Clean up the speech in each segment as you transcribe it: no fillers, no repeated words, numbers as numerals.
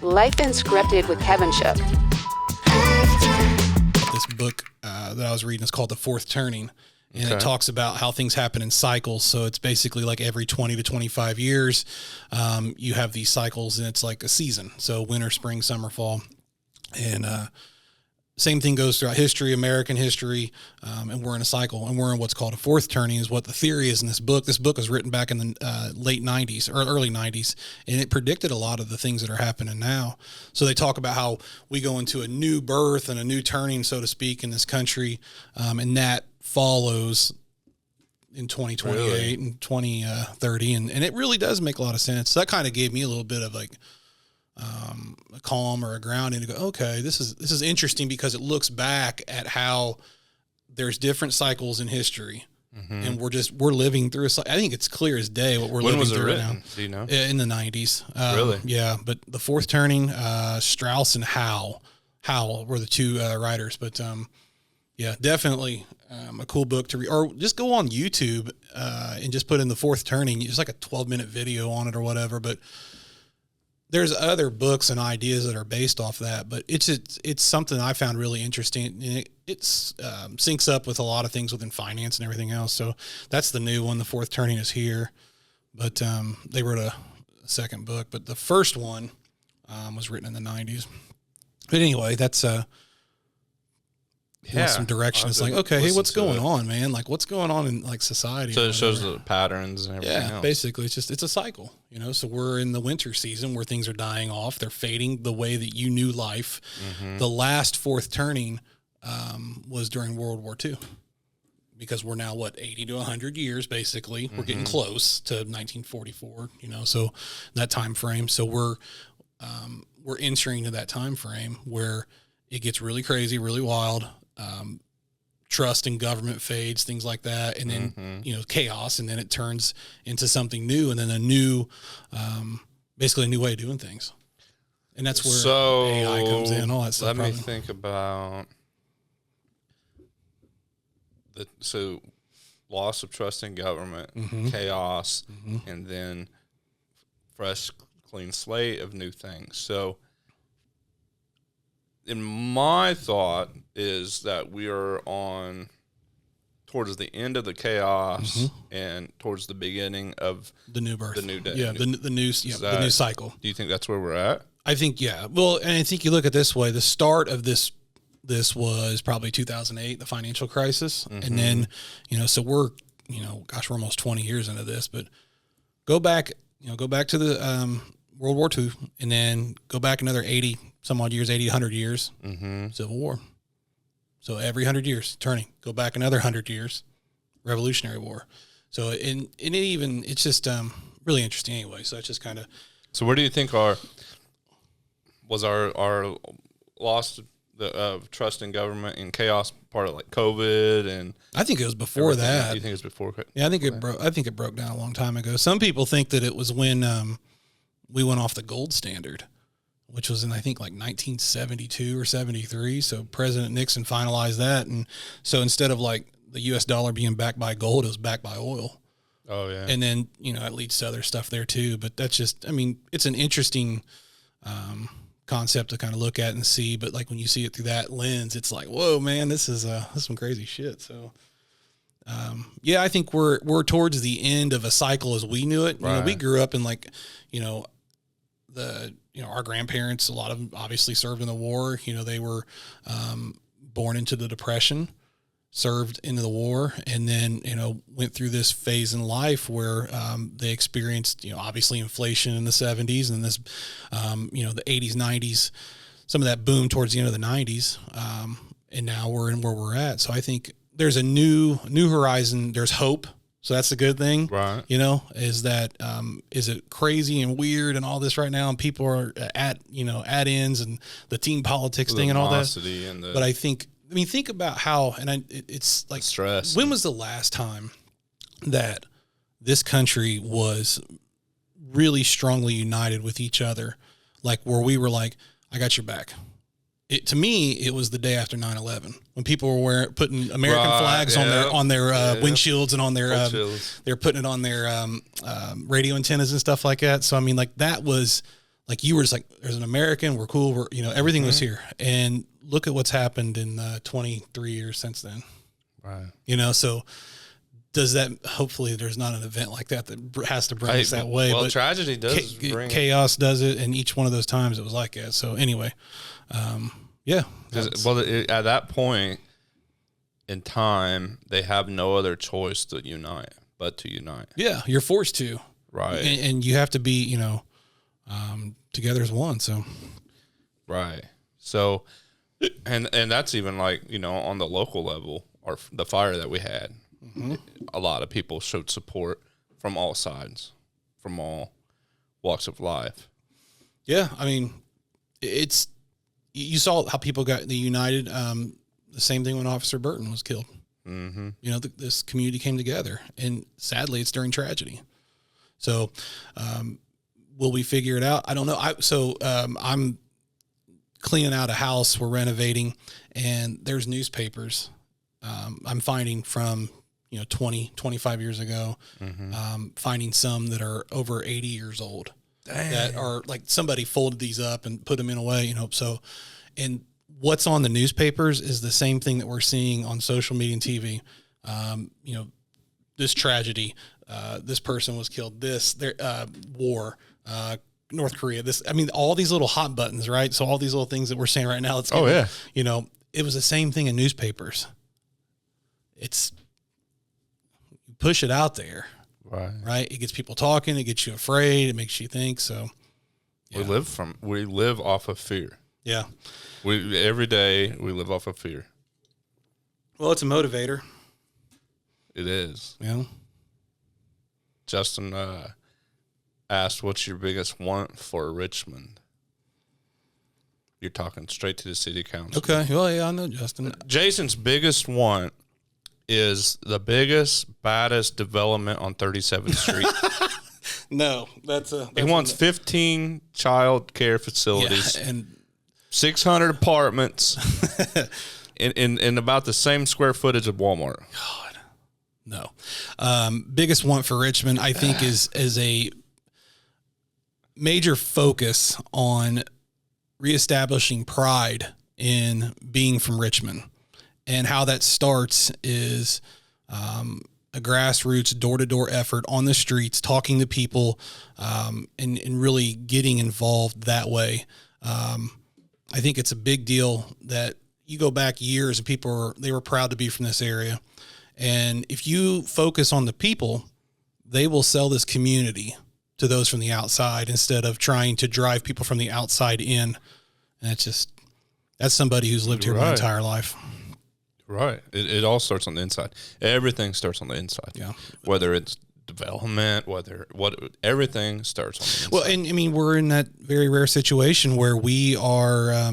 Life Unscripted with Kevin Shook. This book that I was reading is called The Fourth Turning, and it talks about how things happen in cycles. So it's basically like every 20 to 25 years, you have these cycles, and it's like a season. So winter, spring, summer, fall. And same thing goes throughout history, American history, and we're in a cycle, and we're in what's called a fourth turning is what the theory is in this book. This book was written back in the late 90s or early 90s, and it predicted a lot of the things that are happening now. So they talk about how we go into a new birth and a new turning, so to speak, in this country, and that follows in 2028 and 2030, and it really does make a lot of sense. So that kind of gave me a little bit of like a calm or a grounding to go, okay, this is interesting because it looks back at how there's different cycles in history, and we're living through I think it's clear as day what we're living through now. Do you know? In the 90s. Really? Yeah, but The Fourth Turning, Strauss and Howe were the two writers, but yeah, definitely a cool book to read. Or just go on YouTube and just put in The Fourth Turning. It's like a 12-minute video on it or whatever, but there's other books and ideas that are based off that, but it's something I found really interesting. It syncs up with a lot of things within finance and everything else. So that's the new one. The Fourth Turning is here, but they wrote a second book, but the first one was written in the 90s. But anyway, that's some direction. It's like, okay, hey, what's going on, man? Like, what's going on in like society? So it shows the patterns and everything else. Basically, it's a cycle, you know. So we're in the winter season where things are dying off. They're fading the way that you knew life. The last fourth turning was during World War II, because we're now 80 to 100 years basically. We're getting close to 1944, you know. So that time frame. So we're entering into that time frame where it gets really crazy, really wild. Trust in government fades, things like that, and then you know, chaos, and then it turns into something new, and then a new, basically a new way of doing things, and that's where AI comes in. All that stuff. Let me think about so loss of trust in government, chaos, and then fresh, clean slate of new things. So, in my thought is that we are on towards the end of the chaos and towards the beginning of the new birth, the new day. Yeah, the new cycle. Do you think that's where we're at? I think, yeah. Well, and I think you look at this way, the start of this was probably 2008, the financial crisis. And then, you know, so we're, you know, gosh, we're almost 20 years into this, but go back to the World War II, and then go back another 80 some odd years, 80, 100 years, Civil War. So every 100 years, turning, go back another 100 years, Revolutionary War. So it's just really interesting anyway. So it's just kind of. So where do you think was our loss of trust in government and chaos part of like COVID? And I think it was before that. Do you think it was before? Yeah, I think it broke down a long time ago. Some people think that it was when we went off the gold standard, which was in, I think, like 1972 or 73. So President Nixon finalized that. And so instead of like the US dollar being backed by gold, it was backed by oil. Oh, yeah. And then, you know, that leads to other stuff there too. But that's just, I mean, it's an interesting concept to kind of look at and see. But like when you see it through that lens, it's like, whoa, man, this is some crazy shit. So, yeah, I think we're towards the end of a cycle as we knew it. Right. You know, we grew up in like, you know, our grandparents, a lot of them obviously served in the war. You know, they were born into the Depression, served into the war, and then, you know, went through this phase in life where they experienced, you know, obviously inflation in the 70s and this, you know, the 80s, 90s, some of that boom towards the end of the 90s. And now we're in where we're at. So I think there's a new horizon. There's hope. So that's a good thing, right? You know, is it crazy and weird and all this right now, and people are at ends and the team politics thing and all that. But I mean, think about how, and it's like stress. When was the last time that this country was really strongly united with each other, like where we were like, I got your back? To me, it was the day after 9/11 when people were putting American flags on their windshields and on their they're putting it on their radio antennas and stuff like that. So I mean, like that was like you were just like, there's an American, we're cool, we're, everything was here. And look at what's happened in 23 years since then. Right. So does that, hopefully there's not an event like that has to bring us that way. Well, but tragedy does bring chaos does it. And each one of those times it was like that. So anyway, yeah. Well, at that point in time, they have no other choice to unite. Yeah, you're forced to. Right. And you have to be, together as one. So. Right. So, and that's even like, on the local level, or the fire that we had, a lot of people showed support from all sides, from all walks of life. Yeah. I mean, you saw how people got united. The same thing when Officer Burton was killed. Mm-hmm. This community came together, and sadly, it's during tragedy. So, will we figure it out? I don't know. I'm cleaning out a house. We're renovating, and there's newspapers. I'm finding from 20, 25 years ago. Finding some that are over 80 years old. Dang. That are like somebody folded these up and put them in a way. So, and what's on the newspapers is the same thing that we're seeing on social media and TV. This tragedy, this person was killed, war, North Korea, all these little hot buttons, right? So all these little things that we're saying right now, it was the same thing in newspapers. It's, you push it out there, right? It gets people talking, it gets you afraid, it makes you think. So yeah. We live off of fear. Yeah. Every day we live off of fear. Well, it's a motivator. It is. Yeah. Justin asked, what's your biggest want for Richmond? You're talking straight to the city council. Okay. Well, yeah, I know Justin. Jason's biggest want is the biggest, baddest development on 37th Street. No, he wants 15 child care facilities. Yeah, and 600 apartments in about the same square footage of Walmart. God, no. Biggest want for Richmond, I think, is a major focus on reestablishing pride in being from Richmond. And how that starts is a grassroots, door-to-door effort on the streets, talking to people, and really getting involved that way. I think it's a big deal that you go back years and they were proud to be from this area. And if you focus on the people, they will sell this community to those from the outside instead of trying to drive people from the outside in. And that's somebody who's lived here my entire life. Right. It all starts on the inside. Everything starts on the inside. Yeah. Whether it's development, everything starts on the inside. Well, and we're in that very rare situation where we are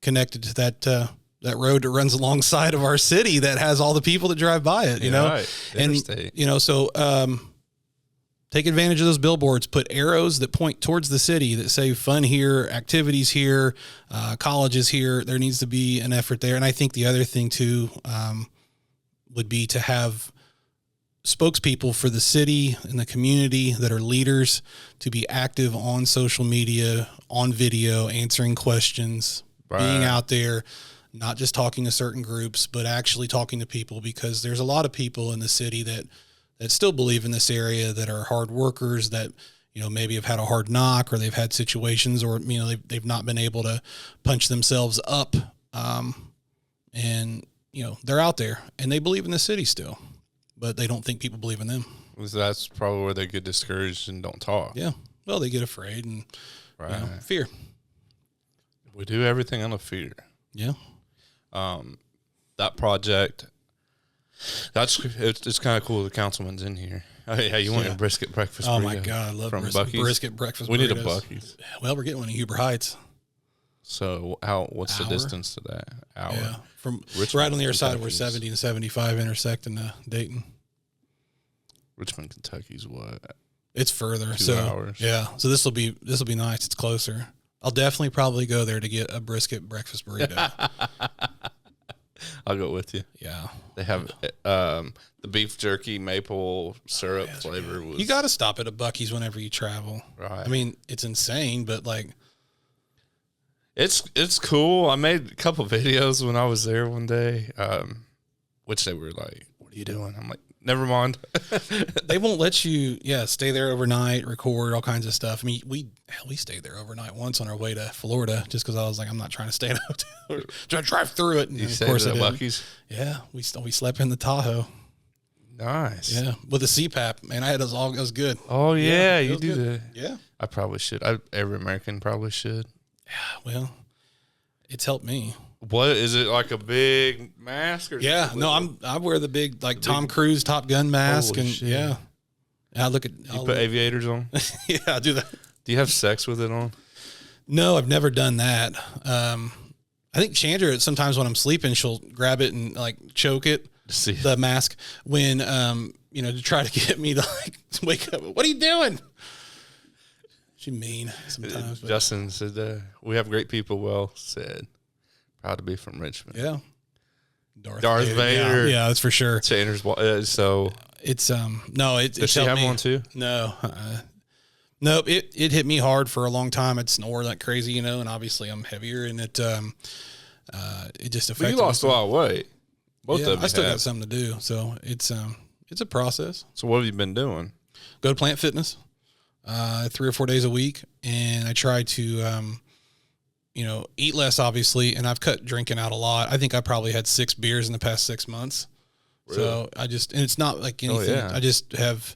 connected to that road that runs alongside of our city that has all the people that drive by it, Right. Interstate. So take advantage of those billboards, put arrows that point towards the city that say fun here, activities here, colleges here. There needs to be an effort there. And I think the other thing too would be to have spokespeople for the city and the community that are leaders to be active on social media, on video, answering questions, being out there, not just talking to certain groups, but actually talking to people, because there's a lot of people in the city that still believe in this area, that are hard workers, that, maybe have had a hard knock, or they've had situations, or, they've not been able to punch themselves up. And, they're out there and they believe in the city still, but they don't think people believe in them. That's probably where they get discouraged and don't talk. Yeah. Well, they get afraid and fear. We do everything out of fear. Yeah. That project, it's kind of cool. The councilman's in here. Hey, you want a brisket breakfast burrito? Oh my God, I love brisket breakfast burritos. We need a Buc-ee's. Well, we're getting one in Huber Heights. So what's the distance to that? Hour? Yeah, from Richmond, right on the other side where 70 and 75 intersect in Dayton. Richmond, Kentucky's what? It's further. 2 hours. Yeah. So this will be nice. It's closer. I'll definitely probably go there to get a brisket breakfast burrito. I'll go with you. Yeah. They have the beef jerky maple syrup flavor. You got to stop at a Buc-ee's whenever you travel. Right. I mean, it's insane, but like, it's cool. I made a couple videos when I was there one day, which they were like, "What are you doing?" I'm like, "Never mind." They won't let you, stay there overnight, record all kinds of stuff. I mean, we stayed there overnight once on our way to Florida, just because I was like, I'm not trying to stay in a hotel, trying to drive through it. And You of stayed course, at I didn't. Buc-ee's? Yeah, we slept in the Tahoe. Nice. Yeah, with a CPAP, man. I had those all. It was good. Oh yeah, it you was do good. that. Yeah. I probably should. Every American probably should. Well, it's helped me. What is it, like a big mask or Yeah, something? no, I wear the big like Tom Cruise Top Gun mask, Holy and shit. yeah. I look at. You put aviators on? Yeah, I do that. Do you have sex with it on? No, I've never done that. I think Chandra, sometimes when I'm sleeping, she'll grab it and like choke it, See. the mask, when, to try to get me to like wake up. What are you doing? She's mean sometimes. But Justin said, we have great people. Well said. Proud to be from Richmond. yeah. Darth Vader. Yeah, that's for sure. Chandler's, so It's, no, it, does it's she helped have me. one too? No, nope. It hit me hard for a long time. I'd snore like crazy, and obviously I'm heavier, and it just But affected you lost a me. lot of weight. Both Yeah, of you I still have. got something to do, so it's a process. So what have you been doing? Go to Plant Fitness, 3 or 4 days a week, and I try to eat less, obviously, and I've cut drinking out a lot. I think I probably had 6 beers in the past 6 months. Really? So and it's not like anything. yeah. I just have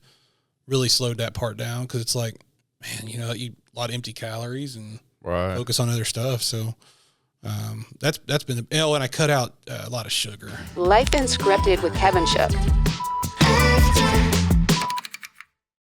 really slowed that part down, because it's like, man, I eat a lot of empty calories and Right. focus on other stuff. So that's been and I cut out a lot of sugar. Life Unscripted with Kevin Shook.